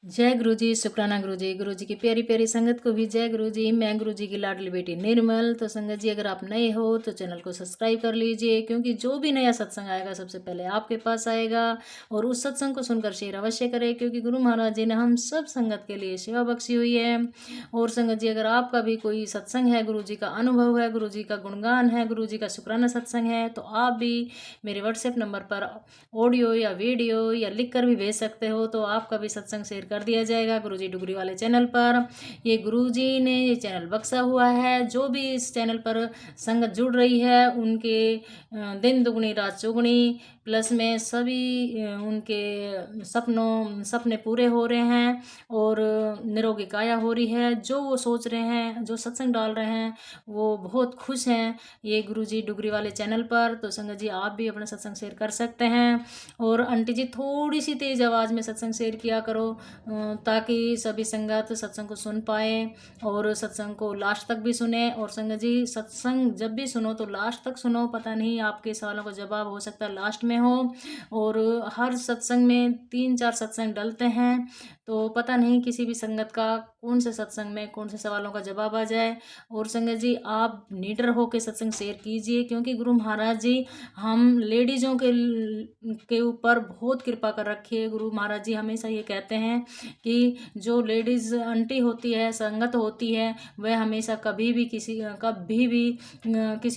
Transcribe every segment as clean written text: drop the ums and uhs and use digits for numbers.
जय गुरु जी, शुक्राना गुरु जी की प्यारी प्यारी संगत को भी जय गुरु जी। मैं गुरु जी की लाडली बेटी निर्मल। तो संगत जी, अगर आप नए हो तो चैनल को सब्सक्राइब कर लीजिए, क्योंकि जो भी नया सत्संग आएगा सबसे पहले आपके पास आएगा। और उस सत्संग को सुनकर शेयर अवश्य करें, क्योंकि गुरु महाराज जी ने हम सब संगत के लिए सेवा बख्शी हुई है। और संगत जी, अगर आपका भी कोई सत्संग है, गुरु जी का अनुभव है, गुरु जी का गुणगान है, गुरु जी का शुक्राना सत्संग है, तो आप भी मेरे व्हाट्सएप नंबर पर ऑडियो या वीडियो या लिख कर भी भेज सकते हो। तो आपका भी सत्संग शेयर कर दिया जाएगा गुरुजी डुगरी वाले चैनल पर। ये गुरुजी ने ये चैनल बख्शा हुआ है। जो भी इस चैनल पर संगत जुड़ रही है, उनके दिन दुगनी रात चौगुनी, प्लस में सभी उनके सपने पूरे हो रहे हैं और निरोगी काया हो रही है। जो वो सोच रहे हैं, जो सत्संग डाल रहे हैं, वो बहुत खुश हैं ये गुरुजी डुगरी वाले चैनल पर। तो संगत जी, आप भी अपना सत्संग शेयर कर सकते हैं। और आंटी जी, थोड़ी सी तेज़ आवाज़ में सत्संग शेयर किया करो, ताकि सभी संगत सत्संग को सुन पाए और सत्संग को लास्ट तक भी सुने। और संगत जी, सत्संग जब भी सुनो तो लास्ट तक सुनो, पता नहीं आपके सवालों का जवाब हो सकता है लास्ट में हो। और हर सत्संग में 3-4 सत्संग डलते हैं, तो पता नहीं किसी भी संगत का कौन से सत्संग में कौन से सवालों का जवाब आ जाए। और संगत जी, आप निडर होकर सत्संग शेयर कीजिए, क्योंकि गुरु महाराज जी हम लेडीज़ों के ऊपर बहुत कृपा कर रखी है। गुरु महाराज जी हमेशा ये कहते हैं कि जो लेडीज़ आंटी होती है, संगत होती है, वह हमेशा कभी भी किसी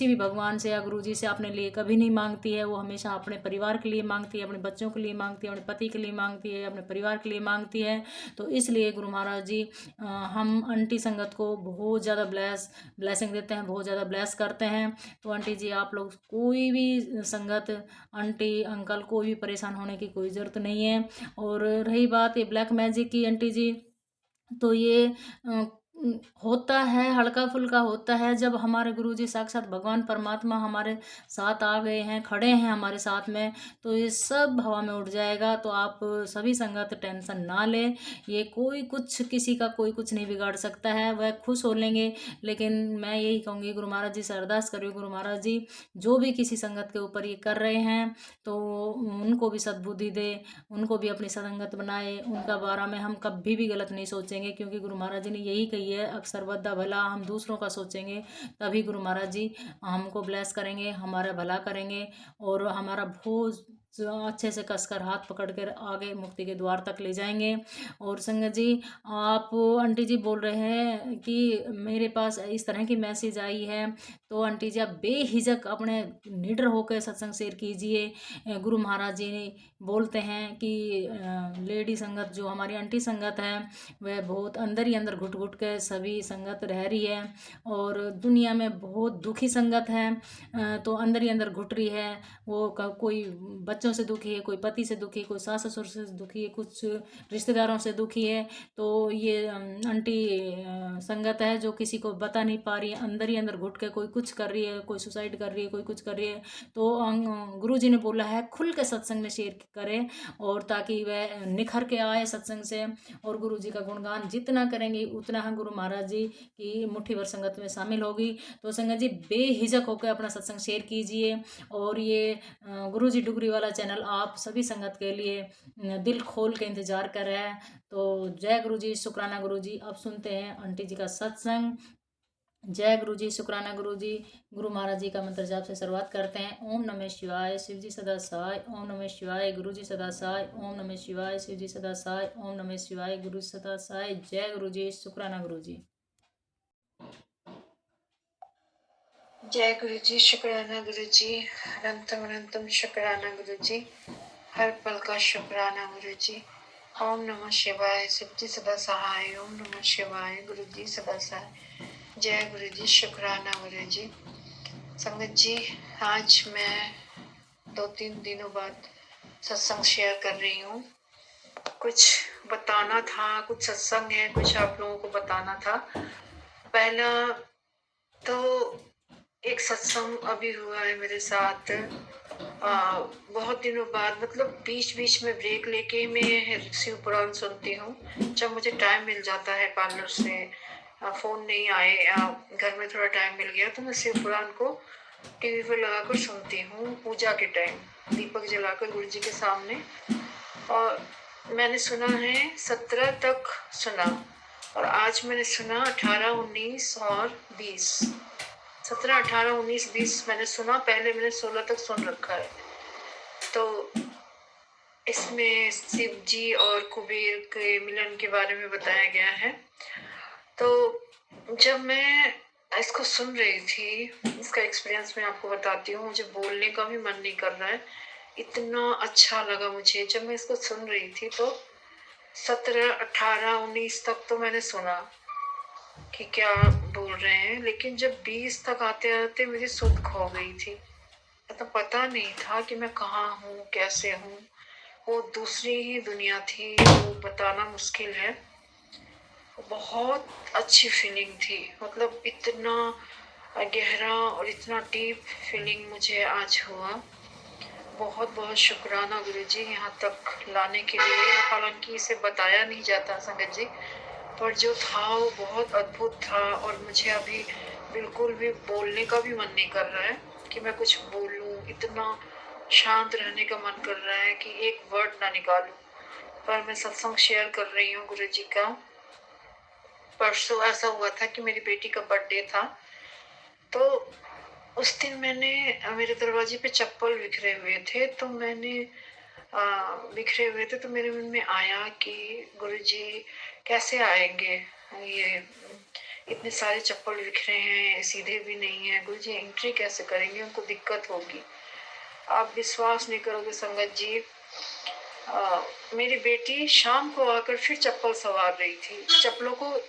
भी भगवान से या गुरु जी से अपने लिए कभी नहीं मांगती है। वो हमेशा अपने परिवार के लिए मांगती है, अपने बच्चों के लिए मांगती है, अपने पति के लिए मांगती है, अपने परिवार के लिए मांगती है। तो इसलिए गुरु महाराज जी हम आंटी संगत को बहुत ज़्यादा ब्लेसिंग देते हैं, बहुत ज़्यादा ब्लेस करते हैं। तो आंटी जी, आप लोग कोई भी संगत, आंटी अंकल, कोई भी परेशान होने की कोई ज़रूरत नहीं है। और रही बात ये ब्लैक मैजिक की आंटी जी, तो ये होता है, हल्का फुल्का होता है। जब हमारे गुरुजी साक्षात भगवान परमात्मा हमारे साथ आ गए हैं, खड़े हैं हमारे साथ में, तो ये सब हवा में उड़ जाएगा। तो आप सभी संगत टेंशन ना लें। ये कोई कुछ, किसी का कोई कुछ नहीं बिगाड़ सकता है, वह खुश हो लेंगे। लेकिन मैं यही कहूँगी, गुरु महाराज जी से अरदास करिए, गुरु महाराज जी जो भी किसी संगत के ऊपर ये कर रहे हैं, तो उनको भी सद्बुद्धि दे, उनको भी अपनी संगत बनाए। उनका बारे में हम कभी भी गलत नहीं सोचेंगे, क्योंकि गुरु महाराज जी ने यही कही है, अक्सर बद्दा भला। हम दूसरों का सोचेंगे तभी गुरु महाराज जी हमको ब्लेस करेंगे, हमारा भला करेंगे और हमारा बहुत अच्छे से कसकर हाथ पकड़ कर आगे मुक्ति के द्वार तक ले जाएंगे। और संगत जी, आप आंटी जी बोल रहे हैं कि मेरे पास इस तरह की मैसेज आई है, तो आंटी जी आप बेहिजक अपने निडर होकर सत्संग शेयर कीजिए। गुरु महाराज जी बोलते हैं कि लेडी संगत, जो हमारी आंटी संगत है, वह बहुत अंदर ही अंदर घुट घुट के सभी संगत रह रही है। और दुनिया में बहुत दुखी संगत है, तो अंदर ही अंदर घुट रही है। वो कोई बच्चों से दुखी है, कोई पति से दुखी, कोई सास ससुर से दुखी है, कुछ रिश्तेदारों से दुखी है। तो ये आंटी संगत है जो किसी को बता नहीं पा रही है, अंदर ही अंदर घुट के कोई कुछ कर रही है, कोई सुसाइड कर रही है, कोई कुछ कर रही है। तो गुरु जी ने बोला है खुल के सत्संग में शेयर करें, और ताकि वह निखर के आए सत्संग से। और गुरु जी का गुणगान जितना करेंगे उतना हम गुरु महाराज जी की मुट्ठी भर संगत में शामिल होगी। तो संगत जी, बेहिजक होकर अपना सत्संग शेयर कीजिए। और ये गुरु जी डुगरी वाला चैनल आप सभी संगत के लिए दिल खोल के इंतजार कर रहा है। तो जय गुरु जी, शुक्राना गुरु जी। अब सुनते हैं आंटी जी का सत्संग। जय गुरु जी, शुक्राना गुरु जी। गुरु महाराज जी का मंत्र जाप से शुरुआत करते हैं। ओम नमः शिवाय, शिव जी सदा सहाय। ओम नमः शिवाय, गुरु जी सदा सहाय। ओम नमः शिवाय, शिव जी सदा सहाय। ओम नमः शिवाय, गुरु जी सदा सहाय। जय गुरु जी, शुक्राना गुरु जी। जय गुरु जी, शुक्राना गुरु जी। अनंतम अनंतम शुक्राना गुरु जी। हर पल का शुक्राना गुरु जी। ओम नमः शिवाय, शिव जी सदा सहाय। ओम नमः शिवाय, गुरु जी सदा सहाय। जय गुरु जी, शुक्राना गुरु जी। संगत जी, आज मैं 2-3 दिनों बाद सत्संग शेयर कर रही हूँ। कुछ बताना था, कुछ सत्संग है, कुछ आप लोगों को बताना था। पहला तो एक सत्संग अभी हुआ है मेरे साथ, बहुत दिनों बाद, मतलब बीच बीच में ब्रेक लेके मैं शिव पुराण सुनती हूँ। जब मुझे टाइम मिल जाता है, पार्लर से फ़ोन नहीं आए, घर में थोड़ा टाइम मिल गया, तो मैं शिव पुराण को टीवी पर लगाकर सुनती हूँ पूजा के टाइम, दीपक जलाकर गुरु जी के सामने। और मैंने सुना है 17 तक सुना, और आज मैंने सुना 18, 19 और 20। 17, 18, 19, 20 मैंने सुना। पहले मैंने 16 तक सुन रखा है। तो इसमें शिव जी और कुबेर के मिलन के बारे में बताया गया है। तो जब मैं इसको सुन रही थी, इसका एक्सपीरियंस मैं आपको बताती हूँ। मुझे बोलने का भी मन नहीं कर रहा है, इतना अच्छा लगा मुझे जब मैं इसको सुन रही थी। तो 17, 18, 19 तक तो मैंने सुना कि क्या बोल रहे हैं, लेकिन जब 20 तक आते आते मेरी सुध खो गई थी। तो पता नहीं था कि मैं कहाँ हूँ, कैसे हूँ। वो दूसरी ही दुनिया थी, वो बताना मुश्किल है। बहुत अच्छी फीलिंग थी, मतलब इतना गहरा और इतना डीप फीलिंग मुझे आज हुआ। बहुत बहुत शुक्राना गुरुजी यहाँ तक लाने के लिए। हालांकि इसे बताया नहीं जाता संगत जी, पर जो था वो बहुत अद्भुत था। और मुझे अभी बिल्कुल भी बोलने का भी मन नहीं कर रहा है कि मैं कुछ बोलूं। इतना शांत रहने का मन कर रहा है कि एक वर्ड ना निकालूं। पर मैं सत्संग शेयर कर रही हूँ गुरुजी का। परसों ऐसा हुआ था कि मेरी बेटी का बर्थडे था, तो उस दिन मैंने मेरे दरवाजे पे चप्पल बिखरे हुए थे। तो मैंने बिखरे हुए थे तो मेरे मन में आया कि गुरुजी कैसे आएंगे, ये इतने सारे चप्पल बिखरे हैं, सीधे भी नहीं है, गुरुजी एंट्री कैसे करेंगे, उनको दिक्कत होगी। आप विश्वास नहीं करोगे संगत जी, मेरी बेटी शाम को आकर फिर चप्पल सवार रही थी। चप्पलों को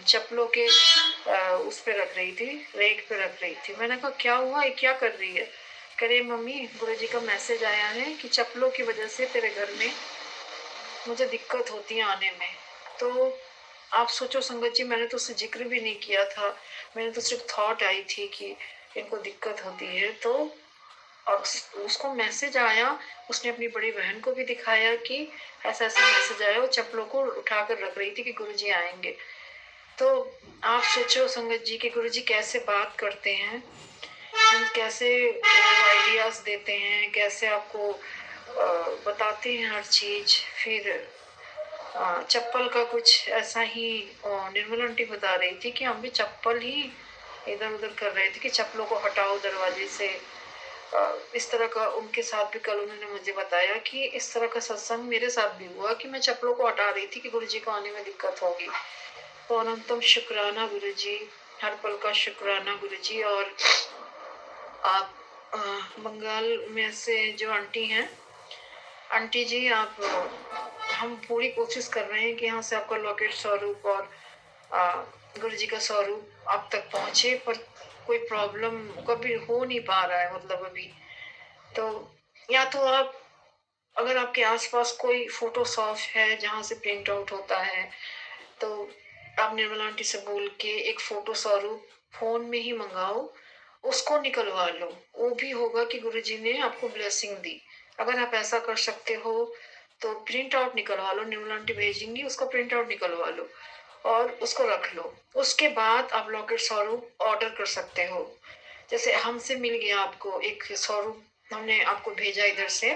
चप्पलों के उस पे रख रही थी, रेक पे रख रही थी। मैंने कहा क्या हुआ, ये क्या कर रही है? करे मम्मी, गुरुजी का मैसेज आया है कि चप्पलों की वजह से तेरे घर में मुझे दिक्कत होती है आने में। तो आप सोचो संगत जी, मैंने तो उससे जिक्र भी नहीं किया था, मैंने तो सिर्फ थॉट आई थी कि इनको दिक्कत होती है। तो और उसको मैसेज आया, उसने अपनी बड़ी बहन को भी दिखाया कि ऐसा ऐसा मैसेज आया। वो चप्पलों को उठाकर रख रही थी कि गुरुजी आएंगे। तो आप सोचो संगत जी कि गुरुजी कैसे बात करते हैं, कैसे आइडियाज देते हैं, कैसे आपको बताते हैं हर चीज। फिर चप्पल का कुछ ऐसा ही निर्मल आंटी बता रही थी कि हम भी चप्पल ही इधर उधर कर रहे थे कि चप्पलों को हटाओ दरवाजे से। इस तरह का उनके साथ भी कल उन्होंने मुझे बताया कि इस तरह का सत्संग मेरे साथ भी हुआ कि मैं चप्पलों को हटा रही थी कि गुरुजी को आने में दिक्कत होगी। तो अनंतम शुक्राना गुरुजी, हर पल का शुक्राना गुरुजी। और आप बंगाल में से जो आंटी हैं, आंटी जी आप, हम पूरी कोशिश कर रहे हैं कि यहाँ से आपका लॉकेट स्वरूप और गुरुजी का स्वरूप आप तक पहुँचे, पर कोई प्रॉब्लम कभी हो नहीं पा रहा है, मतलब अभी। तो या तो आप, अगर आपके आसपास कोई फोटो शॉप है जहाँ से प्रिंट आउट होता है, तो आप निर्मला आंटी से बोल के एक फोटो स्वरूप फोन में ही मंगाओ, उसको निकलवा लो। वो भी होगा कि गुरुजी ने आपको ब्लेसिंग दी। अगर आप ऐसा कर सकते हो तो प्रिंट आउट निकलवा लो, निर्मला आंटी भेजेंगी, उसका प्रिंट आउट निकलवा लो और उसको रख लो। उसके बाद आप लॉकेट स्वरूप ऑर्डर कर सकते हो। जैसे हमसे मिल गया आपको एक स्वरूप, हमने आपको भेजा इधर से,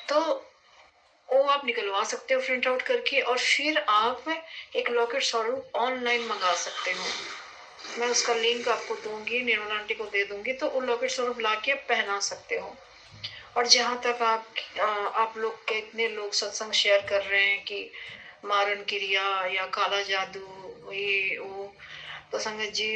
तो वो आप निकलवा सकते हो प्रिंट आउट करके, और फिर आप एक लॉकेट स्वरूप ऑनलाइन मंगा सकते हो। मैं उसका लिंक आपको दूंगी, निर्मला आंटी को दे दूंगी, तो वो लॉकेट स्वरूप ला के पहना सकते हो। और जहाँ तक आप लोग के इतने लोग सत्संग शेयर कर रहे हैं कि मारण क्रिया या काला जादू ये वो, तो संगत जी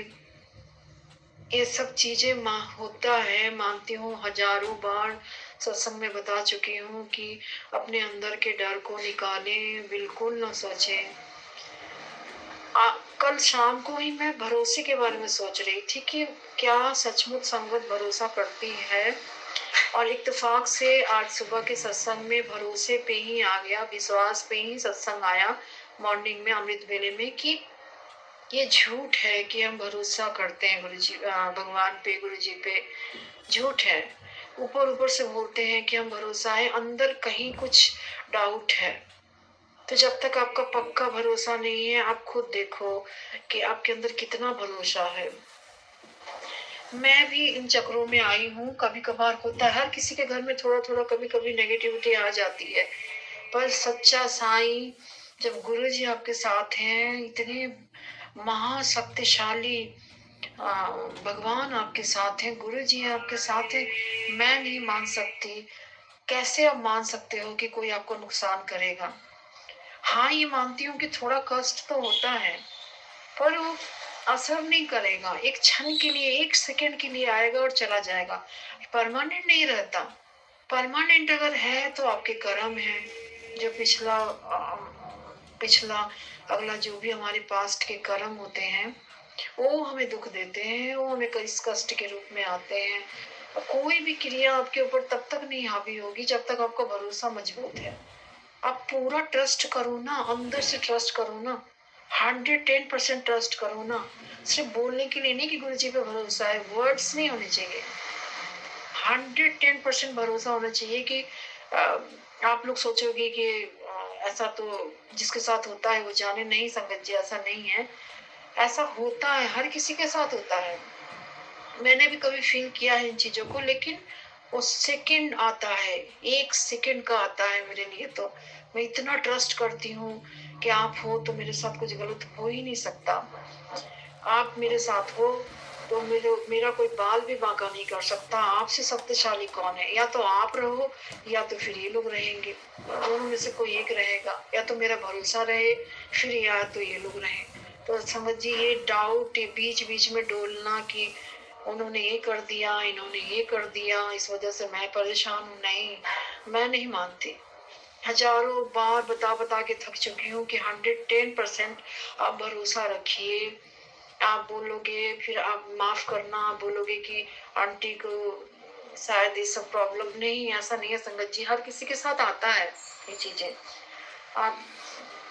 ये सब चीजें होता है, मानती हूँ। हजारों बार सत्संग में बता चुकी हूँ कि अपने अंदर के डर को निकालें, बिल्कुल न सोचें। कल शाम को ही मैं भरोसे के बारे में सोच रही थी कि क्या सचमुच संगत भरोसा करती है, और इत्तेफाक से आज सुबह के सत्संग में भरोसे पे ही आ गया, विश्वास पे ही सत्संग आया मॉर्निंग में अमृत वेले में, कि ये झूठ है कि हम भरोसा करते हैं गुरुजी, भगवान पे, गुरुजी पे। झूठ है। ऊपर ऊपर से बोलते हैं कि हम भरोसा है, अंदर कहीं कुछ डाउट है। तो जब तक आपका पक्का भरोसा नहीं है, आप खुद देखो कि आपके अंदर कितना भरोसा है। मैं भी इन चक्रों में आई हूँ, कभी कभार होता है, हर किसी के घर में थोड़ा थोड़ा कभी कभी नेगेटिविटी आ जाती है। पर सच्चा साईं, जब गुरु जी आपके साथ हैं, इतने महाशक्तिशाली भगवान आपके साथ हैं, गुरु जी आपके साथ हैं, मैं नहीं मान सकती। कैसे आप मान सकते हो कि कोई आपको नुकसान करेगा? हाँ, ये मानती हूँ कि थोड़ा कष्ट तो होता है, पर वो असर नहीं करेगा। एक क्षण के लिए, 1 सेकंड के लिए आएगा और चला जाएगा। परमानेंट नहीं रहता। परमानेंट अगर है तो आपके कर्म है। जो पिछला अगला जो भी हमारे पास्ट के कर्म होते हैं, वो हमें दुख देते हैं, वो हमें इस कष्ट के रूप में आते हैं। कोई भी क्रिया आपके ऊपर तब तक नहीं हावी होगी जब तक आपका भरोसा मजबूत है। आप पूरा ट्रस्ट करो ना, अंदर से ट्रस्ट करो ना, 110% ट्रस्ट करो ना। सिर्फ बोलने के लिए नहीं कि गुरु जी पे भरोसा है, वर्ड्स नहीं होने चाहिए। 110% भरोसा होना चाहिए कि आप लोग सोचोगे कि ऐसा तो जिसके साथ होता है वो जाने। नहीं संगत जी, ऐसा नहीं है। ऐसा होता है, हर किसी के साथ होता है। मैंने भी कभी फील किया है इन चीजों को, लेकिन वो सेकंड आता है, 1 सेकंड का आता है मेरे लिए। तो मैं इतना ट्रस्ट करती हूँ कि आप हो तो मेरे साथ कुछ गलत हो ही नहीं सकता। आप मेरे साथ हो तो मेरा कोई बाल भी बांका नहीं कर सकता। आपसे शक्तिशाली कौन है? या तो आप रहो या तो फिर ये लोग रहेंगे। दोनों में से कोई एक रहेगा। या तो मेरा भरोसा रहे, फिर या तो ये लोग रहें। तो समझ जी, ये डाउट, ये बीच बीच में डोलना कि उन्होंने ये कर दिया, इन्होंने ये कर दिया, इस वजह से मैं परेशान हूँ, नहीं, मैं नहीं मानती। हजारों बार बता बता के थक चुकी हूँ कि 110% आप भरोसा रखिए। आप बोलोगे, फिर आप माफ करना, आप बोलोगे कि आंटी को शायद ये सब प्रॉब्लम। नहीं, ऐसा नहीं है संगत जी, हर किसी के साथ आता है ये चीजें। आप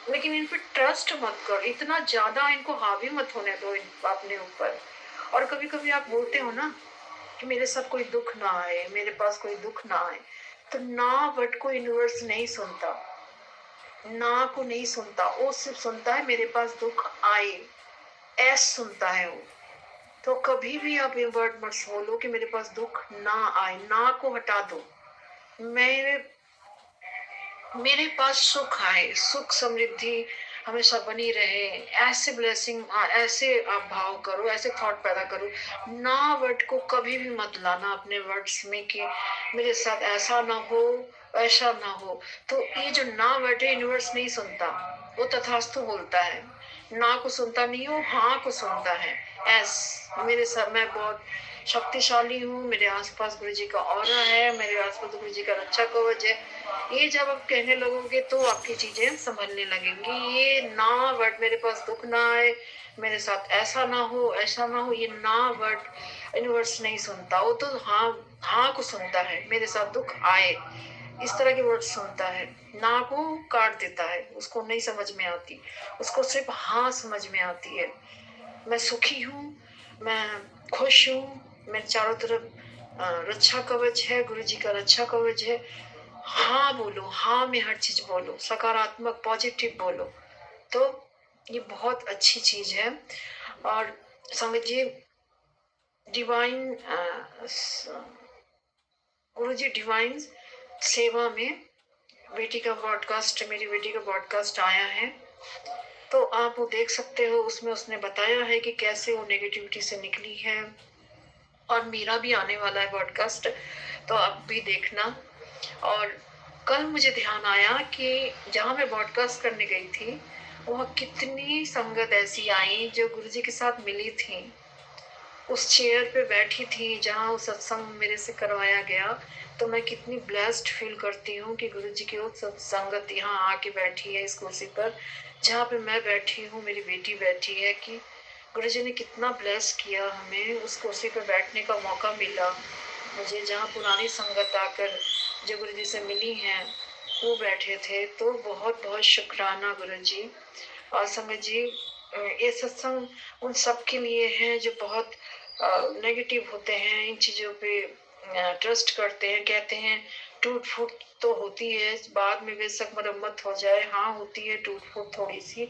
लेकिन इन पे ट्रस्ट मत करो, इतना ज्यादा इनको हावी मत होने दो अपने ऊपर। और कभी कभी आप बोलते हो ना कि मेरे साथ कोई दुख ना आए, मेरे पास कोई दुख ना आए, तो ना वर्ड को यूनिवर्स नहीं सुनता, ना को नहीं सुनता। वो सिर्फ सुनता है मेरे पास दुख आए, एस सुनता है वो। तो कभी भी आप ये वर्ड मत बोलो कि मेरे पास दुख ना आए, ना को हटा दो। मेरे मेरे पास सुख आए, सुख समृद्धि हमेशा बनी रहे, ऐसे ब्लेसिंग, ऐसे आप भाव करो, ऐसे थॉट पैदा करो। ना वर्ड को कभी भी मत लाना अपने वर्ड्स में कि मेरे साथ ऐसा ना हो, ऐसा ना हो। तो ये जो ना वर्ड है, यूनिवर्स नहीं सुनता, वो तथास्तु बोलता है। ना को सुनता नहीं हो, हाँ को सुनता है। एस मेरे साथ, मैं बहुत शक्तिशाली हूँ, मेरे आसपास गुरु जी का ऑरा है, मेरे आसपास गुरु जी का रक्षा कवच है। ये जब आप कहने लगोगे तो आपकी चीजें संभलने लगेंगी। ये ना वर्ड, मेरे पास दुख ना आए, मेरे साथ ऐसा ना हो, ऐसा ना हो, ये ना वर्ड यूनिवर्स नहीं सुनता। वो तो हाँ, हाँ को सुनता है, मेरे साथ दुख आए, इस तरह के वर्ड सुनता है। ना को काट देता है, उसको नहीं समझ में आती, उसको सिर्फ हाँ समझ में आती है। मैं सुखी हूँ, मैं खुश हूँ, मेरे चारों तरफ रक्षा कवच है, गुरु जी का रक्षा कवच है। हाँ बोलो, हाँ में हर चीज बोलो, सकारात्मक पॉजिटिव बोलो, तो ये बहुत अच्छी चीज है। और समझिए, डिवाइन गुरु जी डिवाइन सेवा में बेटी का पॉडकास्ट, मेरी बेटी का पॉडकास्ट आया है, तो आप वो देख सकते हो। उसमें उसने बताया है कि कैसे वो नेगेटिविटी से निकली है। और मेरा भी आने वाला है पॉडकास्ट, तो आप भी देखना। और कल मुझे ध्यान आया कि जहाँ मैं पॉडकास्ट करने गई थी, वहाँ कितनी संगत ऐसी आई जो गुरुजी के साथ मिली थी, उस चेयर पे बैठी थी जहाँ वो सत्संग मेरे से करवाया गया। तो मैं कितनी ब्लेस्ड फील करती हूँ कि गुरुजी की वो संगत यहाँ आके बैठी है इस कुर्सी पर जहाँ पे मैं बैठी हूँ, मेरी बेटी बैठी है। कि गुरुजी ने कितना ब्लेस किया, हमें उस कुर्सी पर बैठने का मौका मिला मुझे, जहाँ पुरानी संगत आकर जो गुरुजी से मिली हैं वो बैठे थे। तो बहुत बहुत शुक्राना गुरुजी। और संगत जी, ये सत्संग उन सब के लिए है जो बहुत नेगेटिव होते हैं, इन चीजों पे ट्रस्ट करते हैं, कहते हैं टूट फूट तो होती है, बाद में बेशक मरम्मत हो जाए। हाँ होती है टूट फूट थोड़ी सी,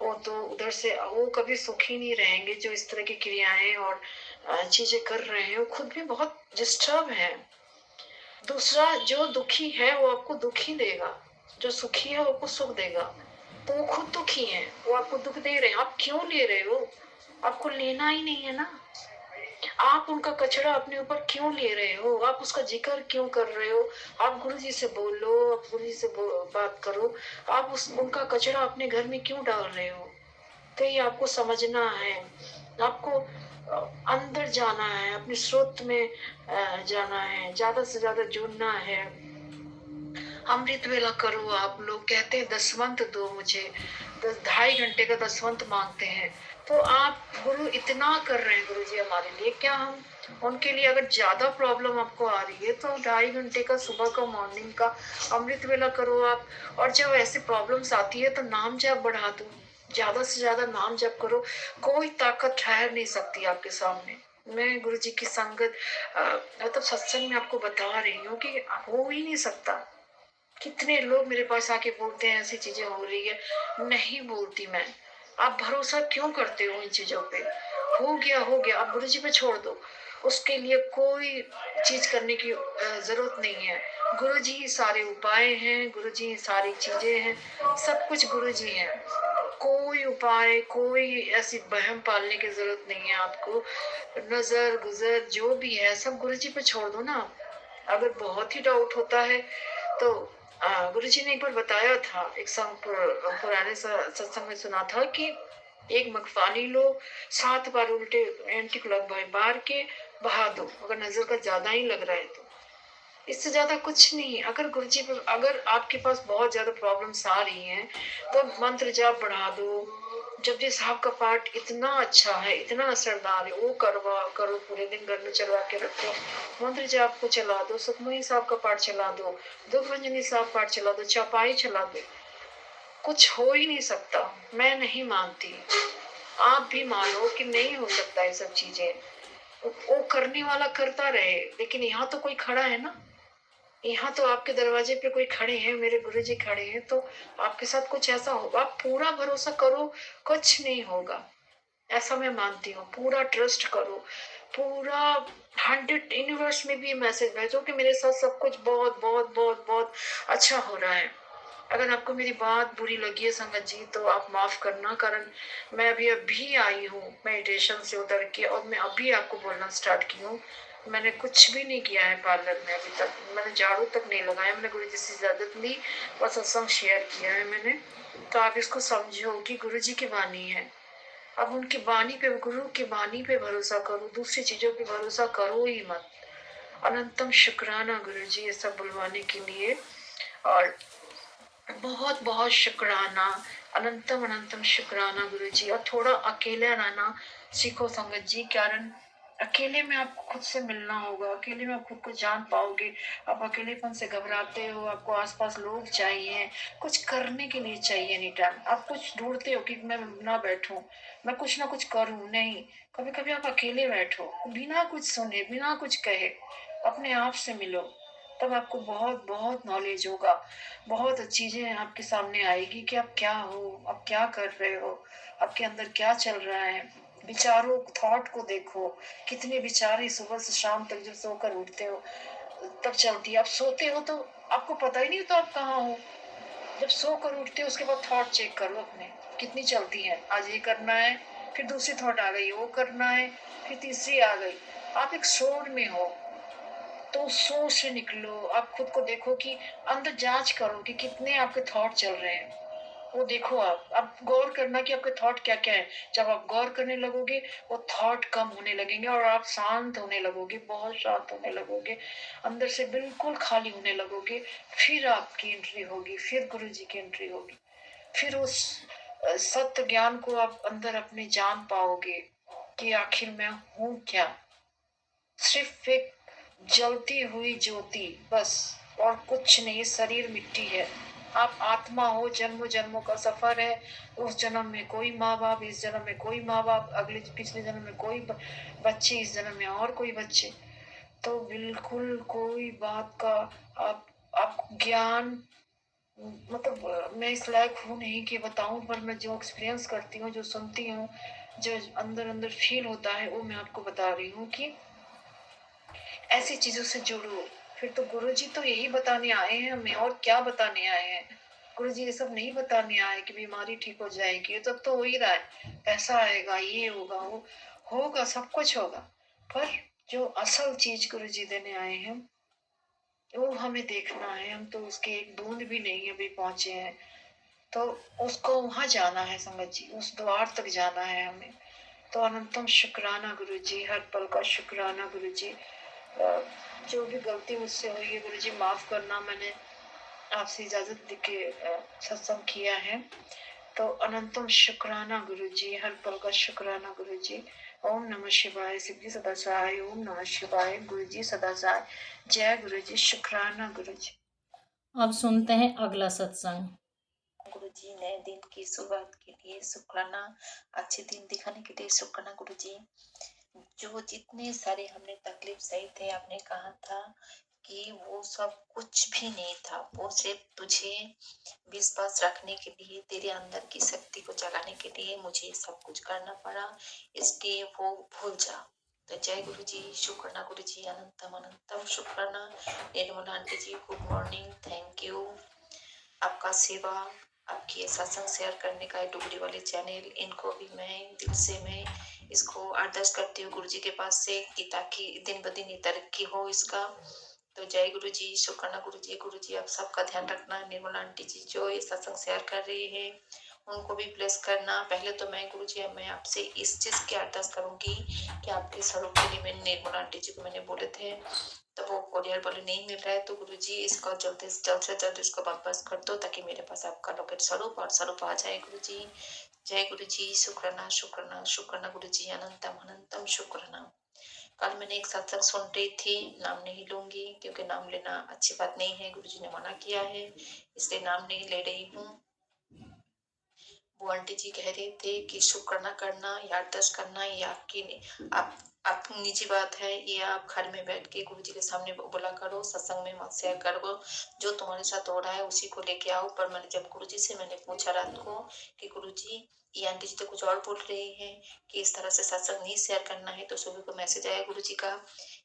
वो तो उधर से वो कभी सुखी नहीं रहेंगे जो इस तरह की क्रियाएं और चीजें कर रहे हैं, वो खुद भी बहुत डिस्टर्ब है। दूसरा जो दुखी है वो आपको दुखी देगा, जो सुखी है वो आपको सुख देगा। तो वो खुद दुखी हैं, वो आपको दुख दे रहे हैं, आप क्यों ले रहे हो? आपको लेना ही नहीं है ना। आप उनका कचरा अपने ऊपर क्यों ले रहे हो? आप उसका जिक्र क्यों कर रहे हो? आप गुरु जी से बोलो, आप गुरु जी से बात करो। आप उनका कचरा अपने घर में क्यों डाल रहे हो? तो ये आपको समझना है। आपको अंदर जाना है, अपने स्रोत में जाना है, ज्यादा से ज्यादा जुड़ना है। अमृत वेला करो। आप लोग कहते हैं दसवंत दो मुझे, 2.5 घंटे का दसवंत मांगते हैं। तो आप गुरु इतना कर रहे हैं गुरु जी हमारे लिए, क्या हम उनके लिए? अगर ज्यादा प्रॉब्लम आपको आ रही है तो 2.5 घंटे का सुबह का मॉर्निंग का अमृत वेला करो आप। और जब ऐसी प्रॉब्लम्स आती है तो नाम जप बढ़ा दो, ज्यादा से ज्यादा नाम जप करो। कोई ताकत ठहर नहीं सकती आपके सामने। मैं गुरु जी की संगत मतलब सत्संग में आपको बता रही हूँ कि हो ही नहीं सकता। कितने लोग मेरे पास आके बोलते हैं ऐसी चीजें हो रही है, नहीं बोलती मैं। आप भरोसा क्यों करते हो इन चीजों पे? हो गया हो गया, आप गुरु जी पे छोड़ दो। उसके लिए कोई चीज करने की जरूरत नहीं है। गुरु जी ही सारे उपाय हैं, गुरु जी ही सारी चीजें हैं, सब कुछ गुरु जी हैं। कोई उपाय, कोई ऐसी बहम पालने की जरूरत नहीं है आपको। नजर गुजर जो भी है सब गुरु जी पे छोड़ दो ना। अगर बहुत ही डाउट होता है तो गुरु जी ने एक बार बताया था, एक पुराने सत्संग में सुना था कि एक मगफानी लो, 7 बार उल्टे एंटी क्लॉकवाइज बार के बहा दो, अगर नजर का ज्यादा ही लग रहा है तो। इससे ज्यादा कुछ नहीं। अगर गुरुजी पर, अगर आपके पास बहुत ज्यादा प्रॉब्लम्स आ रही हैं तो मंत्र जाप बढ़ा दो। जपजी साहब का पाठ इतना अच्छा है, इतना असरदार है, वो करो, पूरे दिन घर में चलवा के रखो। मंत्र जाप को चला दो, सुखमनी साहब का पाठ चला दो, दुखभंजनी साहब पाठ चला दो, चौपाई चला दो। कुछ हो ही नहीं सकता। मैं नहीं मानती, आप भी मानो कि नहीं हो सकता ये सब चीजें। वो करने वाला करता रहे, लेकिन यहाँ तो कोई खड़ा है ना। यहाँ तो आपके दरवाजे पे कोई खड़े हैं, मेरे गुरुजी खड़े हैं, तो आपके साथ कुछ ऐसा होगा। आप पूरा भरोसा करो, कुछ नहीं होगा, ऐसा मैं मानती हूँ। पूरा ट्रस्ट करो, पूरा 100 यूनिवर्स में भी मैसेज भेजो कि मेरे साथ सब कुछ बहुत बहुत बहुत बहुत अच्छा हो रहा है। अगर आपको मेरी बात बुरी लगी है संगत जी तो आप माफ करना, कारण मैं अभी आई हूँ मेडिटेशन से उतर के, और मैं अभी आपको बोलना स्टार्ट की हूँ। मैंने कुछ भी नहीं किया है पार्लर में अभी तक, मैंने झाड़ू तक नहीं लगाया। मैंने गुरु जी से इजाजत ली और सत्संग शेयर किया है मैंने। तो आप इसको समझो कि गुरु जी की वाणी है। अब उनकी वाणी पे, गुरु की वाणी पे भरोसा करो, दूसरी चीजों पे भरोसा करो ही मत। अनंतम शुक्राना गुरु जी ये सब बुलवाने के लिए, और बहुत बहुत शुक्राना, अनंतम अनंतम शुक्राना गुरु जी। और थोड़ा अकेले रहना सीखो संगत जी, कारण अकेले में आपको खुद से मिलना होगा, अकेले में आप खुद को जान पाओगे। आप अकेलेपन से घबराते हो, आपको आसपास लोग चाहिए, कुछ करने के लिए चाहिए एनी टाइम। आप कुछ ढूंढते हो कि मैं ना बैठूं, मैं कुछ ना कुछ करूं, नहीं। कभी कभी आप अकेले बैठो, बिना कुछ सुने, बिना कुछ कहे, अपने आप से मिलो, तब आपको बहुत बहुत नॉलेज होगा। बहुत चीजें आपके सामने आएगी कि आप क्या हो, आप क्या कर रहे हो, आपके अंदर क्या चल रहा है। विचारों, थॉट को देखो, कितने विचार सुबह से शाम तक जब सोकर उठते हो तब चलती है। आप सोते हो तो आपको पता ही नहीं होता आप कहाँ हो। जब सोकर उठते हो उसके बाद थॉट चेक करो अपने, कितनी चलती है। आज ये करना है, फिर दूसरी थॉट आ गई, वो करना है, फिर तीसरी आ गई। आप एक शोर में हो, तो सोच से निकलो। आप खुद को देखो कि अंदर जांच करो कि कितने आपके थॉट चल रहे हैं, वो देखो। आप गौर करना कि आपके थॉट क्या क्या है। जब आप गौर करने लगोगे वो थॉट कम होने लगेंगे और आप शांत होने लगोगे, बहुत शांत होने लगोगे, अंदर से बिल्कुल खाली होने लगोगे। फिर आपकी एंट्री होगी, फिर गुरु जी की एंट्री होगी, फिर उस सत्य ज्ञान को आप अंदर अपने जान पाओगे कि आखिर मैं हूँ क्या। सिर्फ एक जलती हुई ज्योति बस, और कुछ नहीं। शरीर मिट्टी है, आप आत्मा हो। जन्मों जन्मों का सफर है। उस जन्म में कोई माँ बाप, इस जन्म में कोई माँ बाप, अगले पिछले जन्म में कोई बच्चे, इस जन्म में और कोई बच्चे। तो बिल्कुल कोई बात का आप ज्ञान, मतलब मैं इस लायक हूँ नहीं कि बताऊं, पर मैं जो एक्सपीरियंस करती हूँ, जो सुनती हूँ, जो अंदर अंदर फील होता है, वो मैं आपको बता रही हूँ कि ऐसी चीजों से जुड़ो। फिर तो गुरुजी तो यही बताने आए हैं हमें, और क्या बताने आए हैं। गुरु जी ये सब नहीं बताने आए कि बीमारी ठीक हो जाएगी, ये तब तो हो ही रहा है, पैसा आएगा, ये होगा, वो होगा, सब कुछ होगा, पर जो असल चीज गुरु जी देने आए हैं वो हमें देखना है। हम तो उसके एक बूंद भी नहीं अभी पहुंचे हैं, तो उसको वहां जाना है संगत जी, उस द्वार तक जाना है हमें। तो अनंतम शुक्राना गुरु जी, हर पल का शुक्राना गुरु जी। जो भी गलती मुझसे हुई है गुरु जी माफ करना, मैंने आपसे इजाजत लेके सत्संग किया है, तो अनंतम शुक्राना गुरु जी, हर पल का शुक्राना गुरु जी। ओम नमः शिवाय, शिव जी सदा सहाय, ओम नमः शिवाय, गुरु जी सदा सहाय, जय गुरु जी, शुक्राना गुरु जी। अब सुनते हैं अगला सत्संग। गुरु जी नए दिन की शुरुआत के लिए शुक्राना, अच्छे दिन दिखाने के लिए शुक्राना गुरु जी। जो जितने सारे हमने तकलीफ सही थे, आपने कहा था कि वो सब कुछ भी नहीं था, वो सिर्फ तुझे विश्वास रखने के लिए, तेरे अंदर की शक्ति को जगाने के लिए मुझे सब कुछ करना पड़ा, इसलिए वो भूल जा। तो जय गुरु जी, शुक्राना गुरु जी, अनंतम अनंतम शुक्राना। Nirmala aunty ji good morning, thank you. आपका सेवा, आपकी सत्संग शेयर करने का डुगरी वाले चैनल, इनको भी मैं दिल से मैं इसको अरदास करती हूँ गुरु जी के पास से कि ताकि दिन ब दिन ये तरक्की हो इसका। तो जय गुरु जी, शुक्राना गुरु जी आप सबका ध्यान रखना। निर्मला आंटी जी जो ये सत्संग शेयर कर रही है उनको भी ब्लेस करना। पहले तो मैं गुरु जी मैं आपसे इस चीज की अरदास करूंगी कि आपके स्वरूप के लिए मैंने निर्मला आंटी जी को मैंने बोले थे, तो वो कोरियर वाले नहीं मिल रहा है, तो गुरु जी इसका जल्द से जल्द इसको वापस कर दो ताकि मेरे पास आपका लॉकेट स्वरूप और स्वरूप आ जाए गुरु जी। जय गुरु जी, शुक्राना शुक्राना शुक्राना गुरु जी, अनंतम अनंतम शुक्राना। कल मैंने एक सत्संग सुन रही थी, नाम नहीं लूंगी क्योंकि नाम लेना अच्छी बात नहीं है, गुरु जी ने मना किया है, इसलिए नाम नहीं ले रही हूँ। वो आंटी जी कह रहे थे कि शुक्राना करना या अरदास करना ये आपकी आप निजी बात है, ये आप घर में बैठ के गुरु जी के सामने बोला करो, सत्संग में मत शेयर करो, जो तुम्हारे साथ हो रहा है उसी को लेके आओ। पर मैंने जब गुरु जी से मैंने पूछा रात को कि गुरु जी ये आंटी जी तो कुछ और बोल रही है कि इस तरह से सत्संग नहीं शेयर करना है, तो सुबह को मैसेज आया गुरु जी का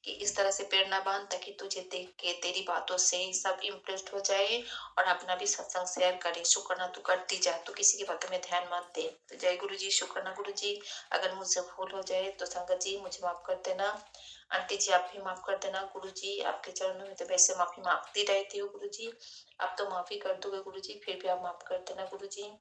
कि इस तरह से पैर ना बांध ताकि तुझे देख के तेरी बातों से सब इम्प्रेस्ड हो जाए और अपना भी सत्संग शेयर करे। शुक्राना तू करती जा, तो किसी की बातों में ध्यान मत दे। तो जय गुरु जी, शुक्राना गुरु जी। अगर मुझसे भूल हो जाए तो संगत जी मुझे माफ कर देना, आंटी जी आप भी माफ कर देना। गुरु जी आपके चरणों में तो वैसे माफी मांगती रहती हूँ गुरु जी, आप तो माफी कर दोगे गुरु जी, फिर भी आप माफ कर देना गुरु जी।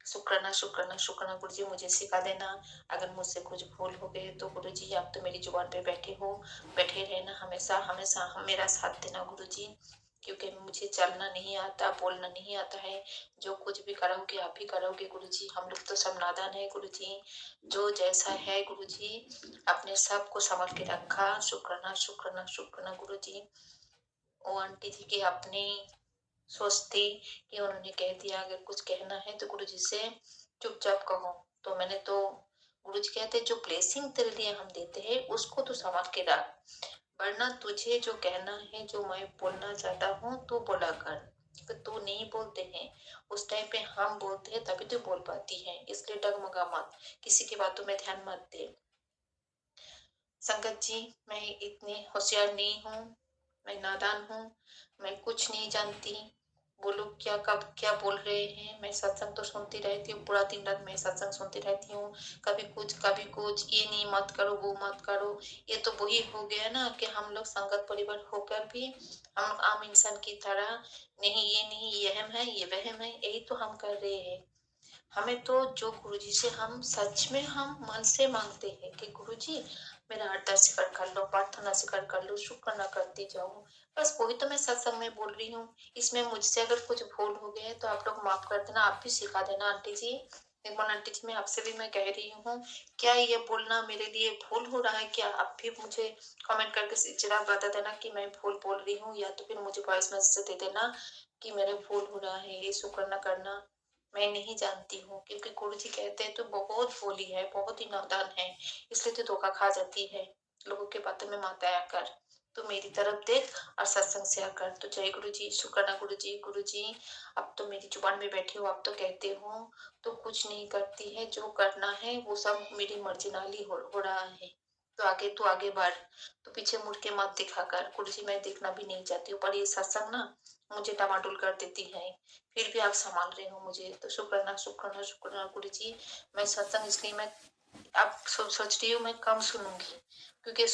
शुक्राना शुक्राना शुक्राना गुरु जी, मुझे सिखा देना अगर मुझसे कुछ भूल हो गए तो गुरु जी आप तो मेरी जुबान पे बैठे हो, बैठे रहना हमेशा हमेशा, हम मेरा साथ देना गुरु जी, क्योंकि मुझे चलना नहीं आता, बोलना नहीं आता है। जो कुछ भी करोगे आप ही करोगे गुरु जी, हम लोग तो सब नादान है गुरु जी, जो जैसा है गुरु जी अपने सब को संभाल के रखा। शुक्राना शुक्राना शुक्राना गुरु जी। वो आंटी जी की अपनी सोचती कि उन्होंने कह दिया, अगर कुछ कहना है तो गुरु जी से चुपचाप कहो। तो मैंने तो गुरु जी कहते जो ब्लेसिंग तेरे लिए हम देते हैं उसको तो संभाल के रख, वरना तुझे जो कहना है जो मैं बोलना चाहता हूँ तो बोला कर, तो तू नहीं बोलते हैं उस टाइम पे हम बोलते हैं तभी तो बोल पाती है, इसलिए डगमगा मत, किसी की बातों में ध्यान मत दे। संगत जी मैं इतनी होशियार नहीं हूँ, मैं नादान हूँ, मैं कुछ नहीं जानती, वो लोग क्या कब क्या बोल रहे हैं। मैं सत्संग तो सुनती रहती हूँ, पूरा दिन रात मैं सत्संग सुनती रहती हूँ, कभी कुछ, ये नहीं मत करो वो मत करो। ये तो वही हो गया ना कि हम लोग संगत परिवार होकर भी हम लोग आम इंसान की तरह नहीं, ये नहीं, ये वहम है, ये वहम है, यही तो हम कर रहे हैं। हमें तो जो गुरुजी से हम सच में हम मन से मांगते हैं कि गुरुजी मेरा अरदास स्वीकार कर लो, प्रार्थना स्वीकार कर लो, शुक्राना करती जाऊं, बस वही तो मैं सत्संग में बोल रही हूँ। इसमें मुझसे अगर कुछ भूल हो गए तो आप लोग माफ कर देना, आप भी सिखा देना आंटी जी। निर्मल आंटी जी मैं आपसे भी मैं कह रही हूँ, क्या ये बोलना मेरे लिए भूल हो रहा है क्या? आप भी मुझे कमेंट करके जरा बता देना कि मैं भूल बोल रही हूँ, या तो फिर मुझे वॉइस मैसेज दे देना कि मेरा भूल हो रहा है, ये शुक्राना करना मैं नहीं जानती हूँ, क्योंकि गुरु जी कहते हैं तो बहुत भोली है, बहुत ही नादान है, इसलिए तो धोखा खा जाती है, लोगों के बातों में मत आया कर, तो मेरी तरफ देख और सत्संग शेयर कर। तो जय गुरु जी, शुक्राना गुरु जी। गुरु जी अब तो मेरी जुबान में बैठे हो, अब तो कहते हो तो कुछ नहीं करती है, जो करना है वो सब मेरी मर्जी नाली हो रहा है। तो आगे बढ़, तो पीछे मुड़ के मत दिखा कर। गुरुजी मैं देखना भी नहीं चाहती हूँ, पर ये सत्संग ना मुझे डामाडोल कर देती है, फिर भी आप संभाल रहे हो मुझे, तो शुक्राना शुक्राना शुक्राना गुरुजी। मैं सत्संग इसलिए मैं आप सोच रही हूँ मैं कम सुनूंगी, क्योंकि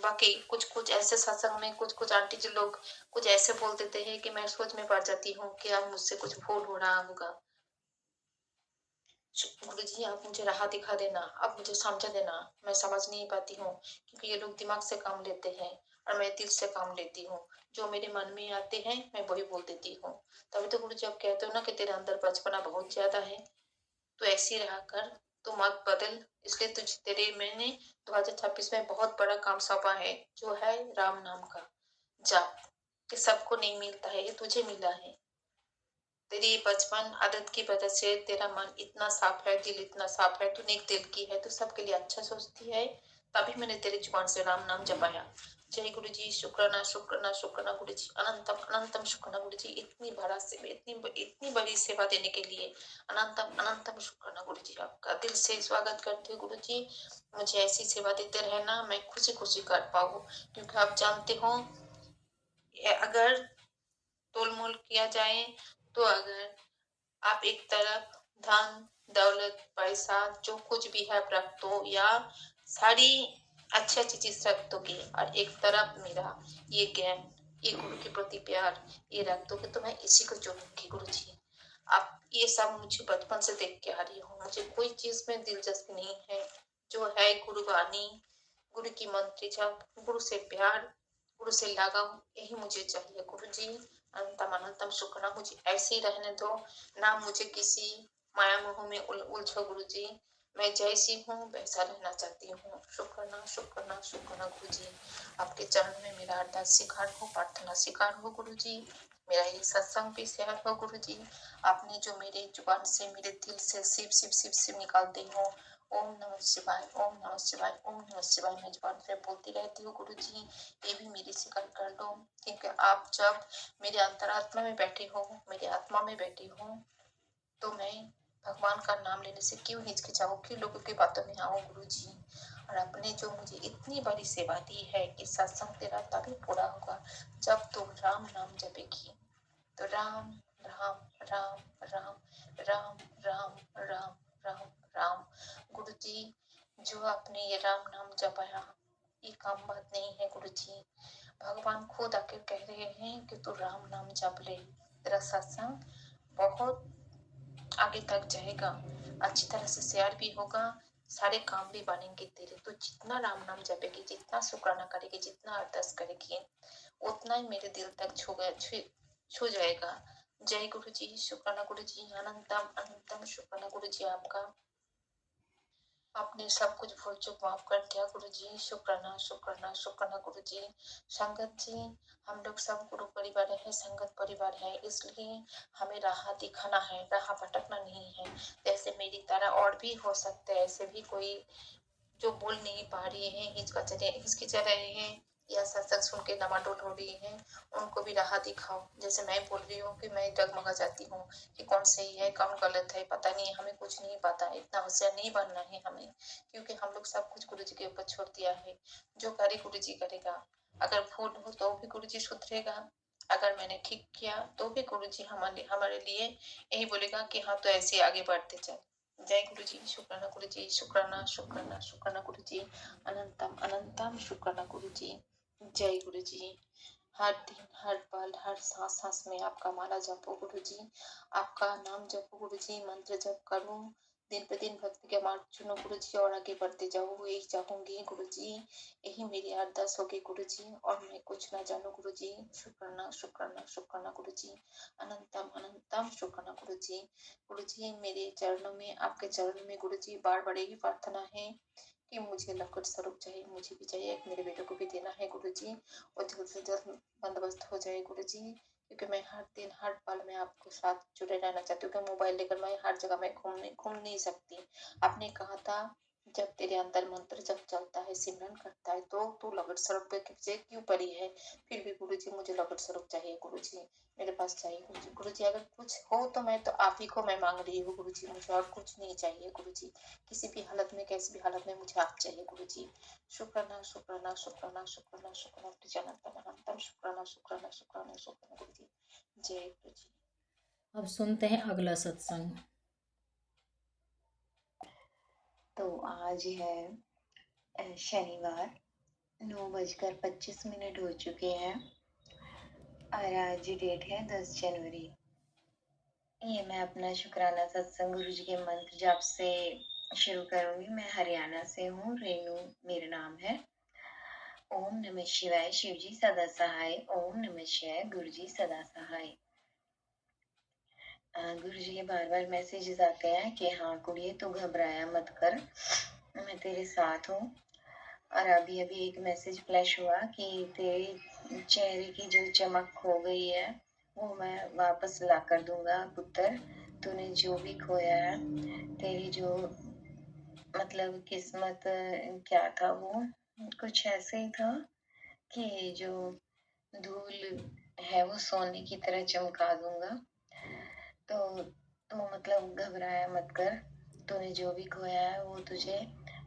बाकी कुछ कुछ ऐसे सत्संग में कुछ कुछ आंटी जी लोग कुछ ऐसे बोल देते हैं कि मैं सोच में पड़ जाती हूँ कि अब मुझसे कुछ भूल हो रहा होगा। गुरु जी आप मुझे राह दिखा देना, आप मुझे समझा देना। मैं समझ नहीं पाती हूँ, क्योंकि ये लोग दिमाग से काम लेते हैं और मैं दिल से काम लेती हूँ। जो मेरे मन में आते हैं मैं वही बोल देती हूँ। तभी तो गुरु जी आप कहते हो ना कि तेरे अंदर बचपना बहुत ज्यादा है, तो ऐसे ही रहा कर, तू मत बदल। इसलिए तुझ तेरे मैंने 2026 में बहुत बड़ा काम सौंपा है, जो है राम नाम का जाप, कि सबको नहीं मिलता है, ये तुझे मिला है। तेरी बचपन आदत की वजह से तेरा मन इतना साफ है, दिल इतना साफ है, तू नेक दिल की है, तू सबके लिए अच्छा सोचती है, तभी मैंने तेरी जुबान से राम नाम जपाया। जय गुरु जी, शुक्राना शुक्राना शुक्राना गुरु जी, अनंतम अनंतम शुक्राना गुरु जी, इतनी बड़ा सेवा, इतनी बड़ी सेवा देने के लिए अनंतम अनंतम शुक्राना गुरु जी। आपका दिल से स्वागत करते हैं गुरु जी, मुझे ऐसी सेवा देते रहना, मैं खुशी खुशी कर पाऊँ, क्योंकि आप जानते हो अगर तोल मोल किया जाए, तो अगर आप एक तरफ धन दौलत पैसा जो कुछ भी है आप रख दो, या सारी अच्छी अच्छी चीज रख दोगे, और एक तरफ मेरा ये ज्ञान, ये गुरु के प्रति प्यार ये रख दोगे, तो मैं इसी को चुनूंगी गुरु जी। आप ये सब मुझे बचपन से देख के आ रही हूँ, मुझे कोई चीज में दिलचस्पी नहीं है, जो है गुरु वाणी, गुरु की मंत्री जप, गुरु से प्यार, गुरु से लगाव, यही मुझे चाहिए गुरु जी। अनंतम अनंतम शुक्र, मुझे ऐसे ही रहने दो, ना मुझे किसी माया मोह में उलझो गुरु जी। मैं जैसी हूँ वैसा रहना चाहती हूँ। शुक्राना शुक्राना शुक्राना गुरु जी। आपके चरण में मेरा अरदास स्वीकार हो, प्रार्थना स्वीकार हो गुरु जी। मेरा ये सत्संग भी शेयर हो गुरु जी। आपने जो मेरे जुबान से मेरे दिल से शिव शिव शिव शिव निकालते हो, ओम नमः शिवाय ओम नमः शिवाय ओम नमः शिवाय, मैं जुबान पे बोलती रहती हूँ गुरु जी। ये भी मेरी स्वीकार कर लो, क्योंकि आप जब मेरे अंतरात्मा में बैठे हो, मेरे आत्मा में बैठे हो, तो मैं भगवान का नाम लेने से क्यों हिचकिचाऊं, क्यों लोगों की बातों में आऊं गुरु जी। और आपने जो मुझे इतनी बड़ी सेवा दी है कि सत्संग तेरा तभी पूरा होगा जब तुम राम नाम जपेगी। तो राम राम राम राम राम राम राम राम राम गुरु जी। जो आपने ये राम नाम जपाया, ये काम बात नहीं है गुरु जी। भगवान खुद आके कह रहे हैं कि तू राम नाम जप ले, तेरा सत्संग बहुत आगे तक जाएगा, अच्छी तरह से शेयर भी होगा, सारे काम भी बनेंगे तेरे। तो जितना राम नाम जपेगी, जितना शुक्राना करेगी, जितना अरदास करेगी, उतना ही मेरे दिल तक छू जाएगा। जय गुरु जी, शुक्राना गुरु जी, अनंतम अनंतम शुक्राना गुरु जी आपका। आपने सब कुछ भूल चूक माफ कर दिया गुरु जी। शुक्राना शुक्राना शुक्राना गुरु जी। संगत जी, हम लोग सब गुरु परिवार है, संगत परिवार है, इसलिए हमें राह दिखाना है, राह भटकना नहीं है। जैसे मेरी तरह और भी हो सकते हैं, ऐसे भी कोई जो बोल नहीं पा रहे हैं, हिचकिचा रहे हैं, या सत्संग सुन के डमाडोल हो रही हैं, उनको भी राह दिखाओ। जैसे मैं बोल रही हूँ कि मैं डगमगा जाती हूँ कि कौन सही है कौन गलत है, पता नहीं, हमें कुछ नहीं पता। इतना होशियार नहीं बनना है हमें, क्योंकि हम लोग सब कुछ गुरु जी के ऊपर छोड़ दिया है। जो करे गुरु जी करेगा, अगर भूल हो तो भी गुरु जी सुधरेगा, अगर मैंने ठीक किया तो भी गुरु जी हमारे हमारे लिए यही बोलेगा कि हाँ तो ऐसे आगे बढ़ते चल। जय गुरु जी, शुक्राना गुरु जी, शुक्राना शुक्राना शुक्राना गुरु जी, अनंतम अनंतम शुक्राना गुरु जी। जय गुरु जी। हर दिन हर पल हर सांस सांस में आपका माला जपो गुरु जी, आपका नाम जपो गुरु जी, मंत्र जप करूं, दिन पे दिन भक्ति के मार्ग चुनो गुरु जी, और आगे बढ़ते जाओ, यही चाहूंगी गुरु जी। यही मेरी अरदास होगी गुरु जी, और मैं कुछ ना जानू गुरु जी। शुक्राना शुक्राना शुक्राना गुरु जी, अनंतम अनंतम शुक्राना गुरु जी। गुरु जी मेरे चरणों में, आपके चरणों में गुरु जी बार बार यही प्रार्थना है कि मुझे लौकुट स्वरूप चाहिए, मुझे भी चाहिए, मेरे बेटों को भी देना है गुरु जी, और जल्द से जल्द बंदोबस्त हो जाए गुरु जी। क्योंकि मैं हर दिन हर पल में आपके साथ जुड़े रहना चाहती हूँ, क्योंकि मोबाइल लेकर मैं हर जगह में घूम नहीं सकती। आपने कहा था जब तेरे अंदर मंत्र जब चलता है, सिमरन करता है, तो तू लगट स्वरूप पे से क्यों पड़ी है? फिर भी गुरुजी मुझे लगट स्वरूप चाहिए गुरुजी, मेरे पास चाहिए गुरुजी। गुरुजी अगर कुछ हो तो मैं तो आप ही को मैं मांग रही हूँ गुरुजी, मुझे और कुछ नहीं चाहिए गुरुजी। किसी भी हालत में, कैसी भी हालत में मुझे आप चाहिए गुरुजी। शुक्राना शुक्राना शुक्राना शुक्राना शुक्राना प्रजानंतम अनंतम, शुक्राना शुक्राना शुक्राना शुक्राना गुरुजी। जय गुरुजी। अब सुनते हैं अगला सत्संग। तो आज है शनिवार, 9:25 हो चुके हैं और आज डेट है 10 जनवरी। ये मैं अपना शुक्राना सत्संग गुरु जी के मंत्र जाप से शुरू करूंगी। मैं हरियाणा से हूँ, रेनू मेरा नाम है। ओम नमः शिवाय, शिव जी सदा सहाय। ओम नमः शिवाय, गुरु जी सदा सहाय। गुरु जी के बार बार मैसेजेस आते हैं कि हाँ कुड़िए तू घबराया मत कर, मैं तेरे साथ हूँ। और अभी अभी एक मैसेज फ्लैश हुआ कि तेरे चेहरे की जो चमक खो गई है वो मैं वापस ला कर दूंगा पुत्र। तूने जो भी खोया है, तेरी जो मतलब किस्मत क्या था वो कुछ ऐसे ही था कि जो धूल है वो सोने की तरह चमका दूंगा। तो मतलब घबराया मत कर, तूने जो भी खोया है वो तुझे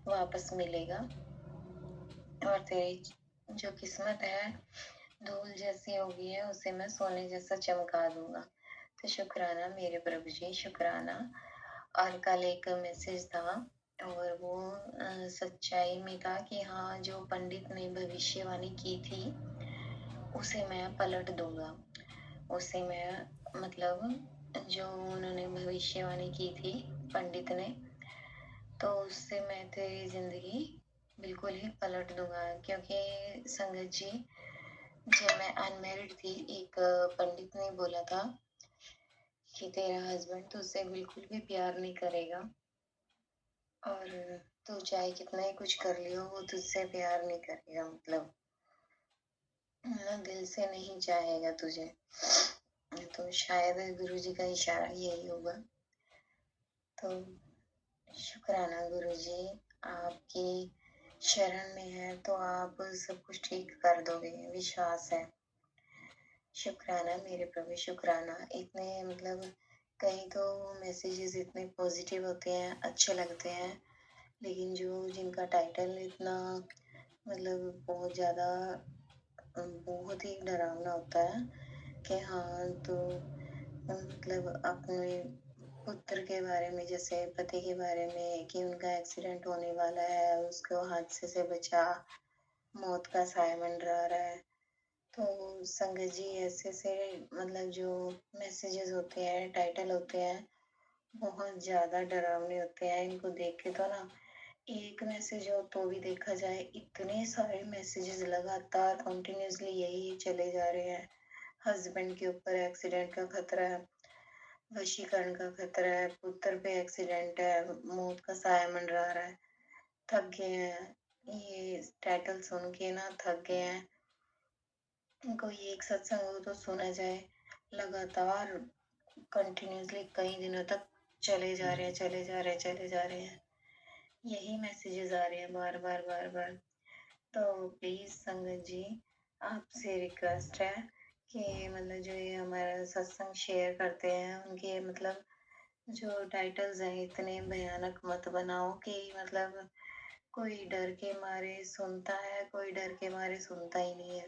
वापस मिलेगा। और तेरी जो किस्मत है धूल जैसी होगी है उसे मैं सोने जैसा चमका दूंगा। तो शुक्राना मेरे प्रभु जी, शुक्राना। और कल एक मैसेज था और वो सच्चाई में था कि हाँ जो पंडित ने भविष्यवाणी की थी उसे मैं पलट दूंगा। उसे मैं मतलब जो उन्होंने भविष्यवाणी की थी पंडित ने, तो उससे मैं तेरी जिंदगी बिल्कुल ही पलट दूंगा। क्योंकि संगत जी, जब मैं अनमेरिड थी, एक पंडित ने बोला था कि तेरा हस्बैंड तुझसे बिल्कुल भी प्यार नहीं करेगा और तू चाहे कितना ही कुछ कर लियो वो तुझसे प्यार नहीं करेगा, मतलब दिल से नहीं चाहेगा तुझे। तो शायद गुरु जी का इशारा यही होगा। तो शुक्राना गुरु जी, आपकी शरण में है तो आप सब कुछ ठीक कर दोगे, विश्वास है। शुक्राना मेरे प्रभु, शुक्राना। इतने मतलब कहीं तो मैसेजेस इतने पॉजिटिव होते हैं, अच्छे लगते हैं, लेकिन जो जिनका टाइटल इतना मतलब बहुत ज़्यादा बहुत ही डरावना होता है कि हाँ तो मतलब अपने पुत्र के बारे में, जैसे पति के बारे में कि उनका एक्सीडेंट होने वाला है, उसको हादसे से बचा, मौत का साया मंडरा रहा है। तो संगत जी ऐसे से मतलब जो मैसेजेस होते हैं, टाइटल होते हैं, बहुत ज़्यादा डरावने होते हैं। इनको देख के तो ना एक मैसेज हो तो भी देखा जाए इतने सारे मैसेजेस लगातार कंटिन्यूसली यही चले जा रहे हैं। हस्बैंड के ऊपर एक्सीडेंट का खतरा है, वशीकरण का खतरा है, पुत्र पे एक्सीडेंट है, मौत का साया मंडरा रहा है, थक गए हैं। ये टाइटल सुन के ना थक गए हैं। कोई एक सत्संग हो तो सुना जाए, लगातार कंटिन्यूसली कई दिनों तक चले जा रहे हैं, चले जा रहे हैं, चले जा रहे हैं, यही मैसेजेस आ रहे हैं बार बार बार बार। तो प्लीज संगत जी, आपसे रिक्वेस्ट है कि मतलब जो ये हमारा सत्संग शेयर करते हैं उनके मतलब जो टाइटल्स हैं इतने भयानक मत बनाओ कि मतलब कोई डर के मारे सुनता है, कोई डर के मारे सुनता ही नहीं है।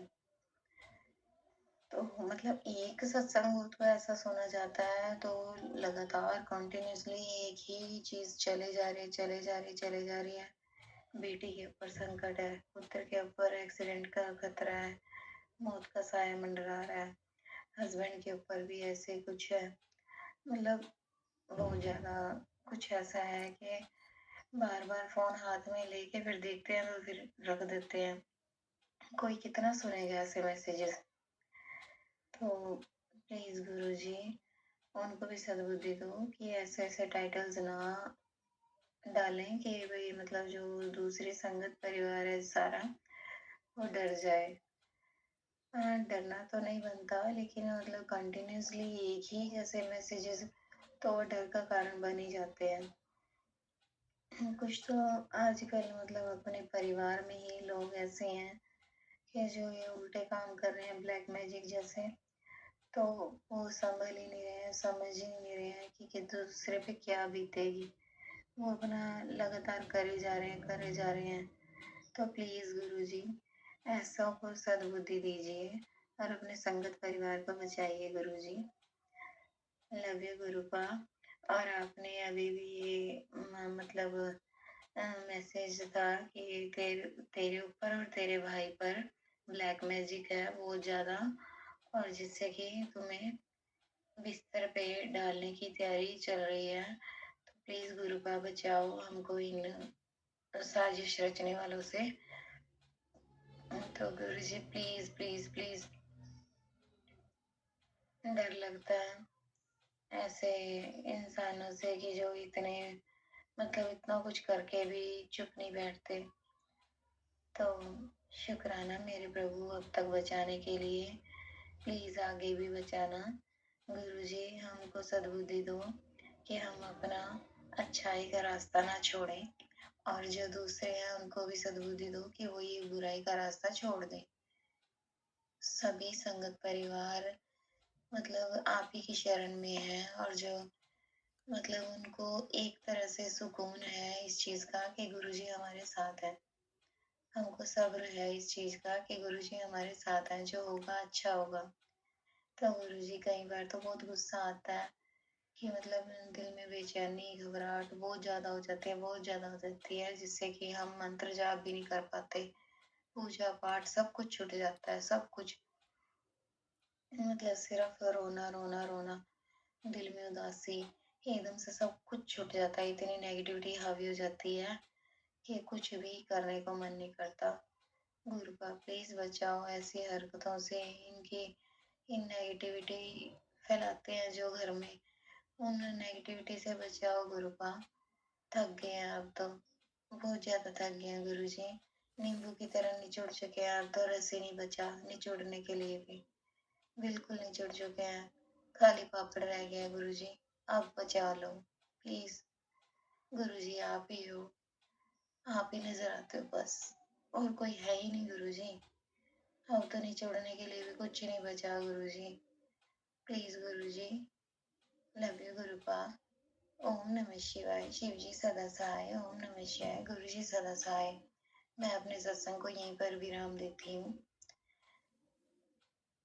तो मतलब एक सत्संग हो तो ऐसा सुना जाता है, तो लगातार कंटिन्यूसली एक ही चीज चले जा रही, चले जा रही, चले जा रही है। बेटी के ऊपर संकट है, पुत्र के ऊपर एक्सीडेंट का खतरा है, मौत का साया मंडरा रहा है, हस्बैंड के ऊपर भी ऐसे कुछ है। मतलब बहुत ज्यादा कुछ ऐसा है कि बार बार फोन हाथ में लेके फिर देखते हैं तो फिर रख देते हैं। कोई कितना सुनेगा ऐसे मैसेजेस। तो प्लीज गुरु जी उनको भी सद्बुद्धि दो कि ऐसे ऐसे टाइटल्स ना डालें कि भाई मतलब जो दूसरी संगत परिवार है सारा वो डर जाए। डरना तो नहीं बनता, लेकिन मतलब कंटिन्यूसली एक ही जैसे मैसेजेस तो वो डर का कारण बन ही जाते हैं। कुछ तो आजकल मतलब अपने परिवार में ही लोग ऐसे हैं कि जो ये उल्टे काम कर रहे हैं ब्लैक मैजिक जैसे, तो वो संभल ही नहीं रहे हैं, समझ ही नहीं रहे हैं कि दूसरे पे क्या बीतेगी। वो अपना लगातार करे जा रहे हैं, करे जा रहे हैं। तो प्लीज़ गुरुजी ऐसों को सद्बुद्धि दीजिए और अपने संगत परिवार को बचाइए गुरुजी। Love you गुरुपा। और आपने अभी भी ये मतलब मैसेज था कि तेरे ऊपर और तेरे भाई पर ब्लैक मैजिक है बहुत ज़्यादा, और जिससे कि तुम्हें बिस्तर पे डालने की तैयारी चल रही है। तो प्लीज़ गुरुपा बचाओ हमको इन साजिश रचने वालों से। तो गुरुजी प्लीज़ प्लीज़ प्लीज़, डर लगता है ऐसे इंसानों से कि जो इतने मतलब इतना कुछ करके भी चुप नहीं बैठते। तो शुक्राना मेरे प्रभु अब तक बचाने के लिए, प्लीज़ आगे भी बचाना। गुरुजी हमको सद्बुद्धि दो कि हम अपना अच्छाई का रास्ता ना छोड़ें, और जो दूसरे हैं उनको भी सद्बुद्धि दो कि वो ये बुराई का रास्ता छोड़ दें। सभी संगत परिवार मतलब आप ही की शरण में है, और जो मतलब उनको एक तरह से सुकून है इस चीज़ का कि गुरुजी हमारे साथ है। हमको सब्र है इस चीज़ का कि गुरुजी हमारे साथ हैं, जो होगा अच्छा होगा। तो गुरुजी कई बार तो बहुत गुस्सा आता है कि मतलब दिल में बेचैनी घबराहट बहुत ज़्यादा हो जाती है, बहुत ज़्यादा हो जाती है, जिससे कि हम मंत्र जाप भी नहीं कर पाते, पूजा पाठ सब कुछ छूट जाता है, सब कुछ मतलब सिर्फ रोना रोना रोना, दिल में उदासी, एकदम से सब कुछ छूट जाता है। इतनी नेगेटिविटी हावी हो जाती है कि कुछ भी करने को मन नहीं करता। गुरुपा प्लीज बचाओ ऐसी हरकतों से, इनकी इन नेगेटिविटी फैलाते हैं जो घर में, उन नेगेटिविटी से बचाओ गुरुपा। थक गए हैं अब तो, बहुत ज्यादा थक गए हैं गुरुजी। नींबू की तरह निचुड़ चुके हैं, अब तो रस ही नहीं बचा निचोड़ने के लिए भी, बिल्कुल निचुड़ चुके हैं, खाली पापड़ रह गया गुरुजी। अब बचा लो प्लीज गुरुजी, आप ही हो, आप ही नजर आते हो बस, और कोई है ही नहीं गुरुजी। अब तो निचोड़ने के लिए भी कुछ नहीं बचा गुरुजी। Please Guruji, love you गुरुपा। ओम नमः शिवाय, शिव जी सदा सहाय। ओम नमः शिवाय, गुरु जी सदा सहाय। मैं अपने सत्संग को यहीं पर विराम देती हूँ,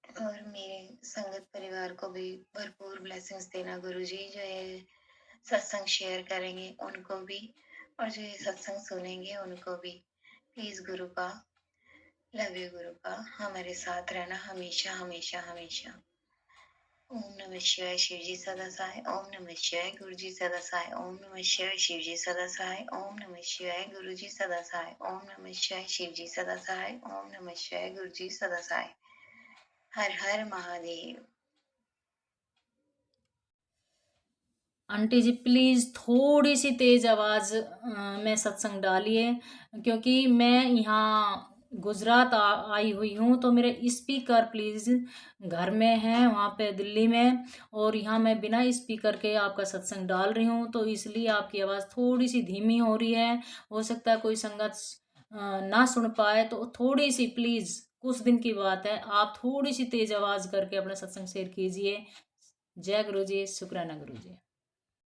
और मेरे संगत परिवार को भी भरपूर ब्लेसिंग्स देना गुरु जी, जो ये सत्संग शेयर करेंगे उनको भी, और जो ये सत्संग सुनेंगे उनको भी। प्लीज गुरुपा, लव यू गुरुपा, हमारे साथ रहना हमेशा हमेशा हमेशा। ओम नमः शिवाय, शिव जी सदा सहाय। ओम नमः शिवाय, गुरु जी सदा सहाय। ओम नमः शिवाय, शिव जी सदा सहाय। ओम नमः शिवाय, गुरु जी सदा सहाय। ओम नमः शिवाय, शिव जी सदा सहाय। ओम नमः शिवाय, गुरु जी सदा सहाय। हर हर महादेव। आंटी जी प्लीज़ थोड़ी सी तेज़ आवाज़ में सत्संग डालिए, क्योंकि मैं यहाँ गुजरात आई हुई हूँ, तो मेरे स्पीकर प्लीज़ घर में हैं वहाँ पे दिल्ली में, और यहाँ मैं बिना स्पीकर के आपका सत्संग डाल रही हूँ, तो इसलिए आपकी आवाज़ थोड़ी सी धीमी हो रही है। हो सकता है कोई संगत ना सुन पाए, तो थोड़ी सी प्लीज़, कुछ दिन की बात है, आप थोड़ी सी तेज़ आवाज़ करके अपना सत्संग शेयर कीजिए। जय गुरु जी, शुक्राना गुरु जी।